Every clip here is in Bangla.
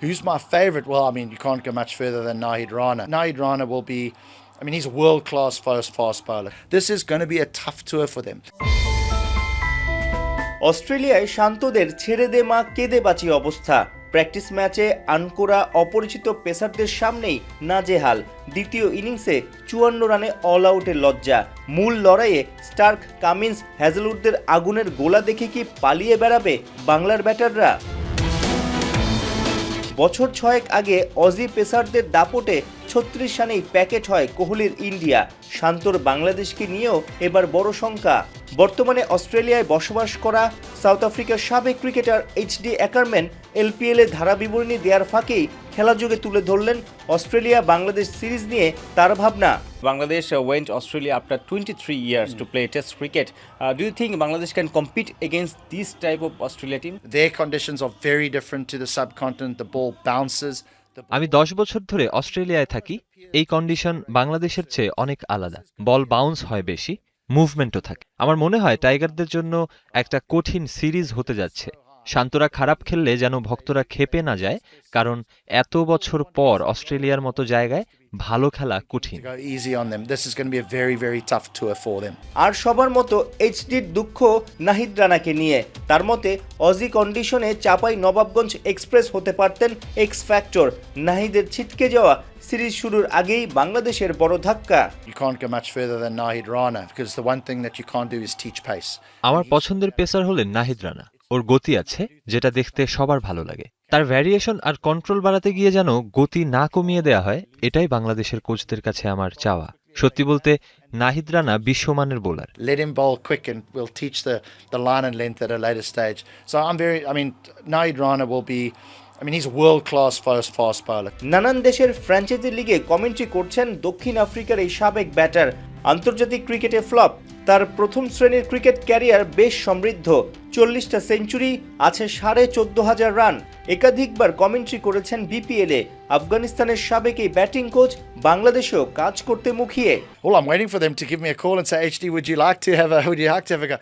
Who's my favourite? Well, I mean, you can't go much further than Nahid Rana. Nahid Rana will be, I mean, he's a world-class fast bowler. This is going to be a tough tour for them. অস্ট্রেলিয়ায় শান্তদের ছেড়ে দে মা কেঁদে বাঁচি অবস্থা। প্র্যাকটিস ম্যাচে আনকোরা অপরিচিত পেসারদের সামনেই নাজেহাল। দ্বিতীয় ইনিংসে 54 রানে অল আউটের লজ্জা। মূল লড়াইয়ে স্টার্ক, কামিন্স, হ্যাজেলউডদের আগুনের গোলা দেখে কি পালিয়ে বেড়াবে বাংলার ব্যাটাররা? বছর 6 আগে অজি পেসারদের দাপটে 36 রানেই প্যাকেট হয় কোহলির ইন্ডিয়া। শান্তর বাংলাদেশকে নিয়েও এবার বড় শঙ্কা। বর্তমানে অস্ট্রেলিয়ায় বসবাস করা সাউথ আফ্রিকার সাবেক ক্রিকেটার এইচডি অ্যাকারম্যান এলপিএলে ধারা বিবরণী দেওয়ার ফাঁকেই খেলাযোগে তুলে ধরলেন অস্ট্রেলিয়া বাংলাদেশ সিরিজ নিয়ে তার ভাবনা। Bangladesh went Australia after 23 years to play Test cricket. Do you think Bangladesh can compete against this type of Australia team? Their conditions are very different to the subcontinent. The ball bounces. আমি 10 বছর ধরে অস্ট্রেলিয়ায় থাকি। এই কন্ডিশন বাংলাদেশের চেয়ে অনেক আলাদা। বল বাউন্স হয় বেশি, মুভমেন্টও থাকে। আমার মনে হয় টাইগারদের জন্য একটা কঠিন সিরিজ হতে যাচ্ছে। শান্তরা খারাপ খেললে যেন ভক্তরা ক্ষেপে না যায়, কারণ এত বছর পর অস্ট্রেলিয়ার মতো জায়গায় ভালো খেলা কঠিন। Go easy on them. This is going to be a very, very tough tour for them. আর সবার মতো এইচডির দুঃখ নাহিদ রানাকে নিয়ে। তার মতে অজি কন্ডিশনে চাপাই নবাবগঞ্জ এক্সপ্রেস হতে পারতেন এক্স ফ্যাক্টর। নাহিদের ছিটকে যাওয়া সিরিজ শুরুর আগেই বাংলাদেশের বড় ধাক্কা। You can't go much further than Nahid Rana because the one thing that you can't do is teach pace. আমার পছন্দের পেসার হলেন নাহিদ রানা। ওর গতি আছে, যেটা দেখতে সবার ভালো লাগে। তার ভ্যারিয়েশন আর কন্ট্রোল বাড়াতে গিয়ে যেন গতি না কমিয়ে দেয়া হয়, এটাই বাংলাদেশের কোচদের কাছে আমার চাওয়া। সত্যি বলতে নাহিদ রানা বিশ্বমানের bowler. Let him bowl quick and we'll teach the line and length at a later stage. So Nahid Rana will be, he's a world-class fast bowler. নানান দেশের ফ্র্যাঞ্চাইজি লিগে কমেন্ট্রি করছেন দক্ষিণ আফ্রিকার এই সাবেক ব্যাটার। আন্তর্জাতিক ক্রিকেটে ফ্লপ, তার প্রথম শ্রেণীর ক্রিকেট ক্যারিয়ার বেশ সমৃদ্ধ। 40টা সেঞ্চুরি, আছে 14,500 রান। একাধিকবার কমেন্ট্রি করেছেন বিপিএলে। আফগানিস্তানের সাবেক এই ব্যাটিং কোচ বাংলাদেশেও কাজ করতে মুখিয়ে। Well, I'm waiting for them to give me a call and say, HD, would you like to have a go?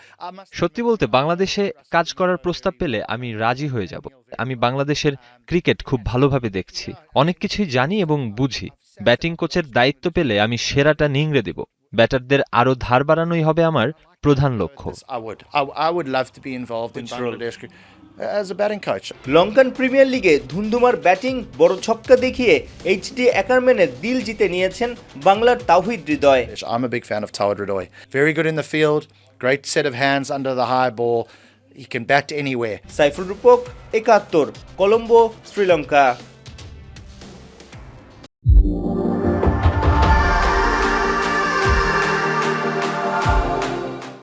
সত্যি বলতে বাংলাদেশে কাজ করার প্রস্তাব পেলে আমি রাজি হয়ে যাব। আমি বাংলাদেশের ক্রিকেট খুব ভালোভাবে দেখছি, অনেক কিছুই জানি এবং বুঝি। ব্যাটিং কোচের দায়িত্ব পেলে আমি সেরাটা নিংড়ে দেব। ব্যাটারদের আরো ধার বাড়ানোই হবে আমার প্রধান লক্ষ্য। I would love to be involved in Bangladesh as a batting coach. Lankan premier লিগে ধুন্ধুমার ব্যাটিং, বড় ছক্কা দেখিয়ে এইচডি অ্যাকারম্যানের দিল জিতে নিয়েছেন বাংলার Towhid Hridoy. I'm a big fan of Tawhid Hridoy. Very good in the field, great set of hands under the high ball. He can bat anywhere. Saiful Rupak, 71, Colombo, Sri Lanka.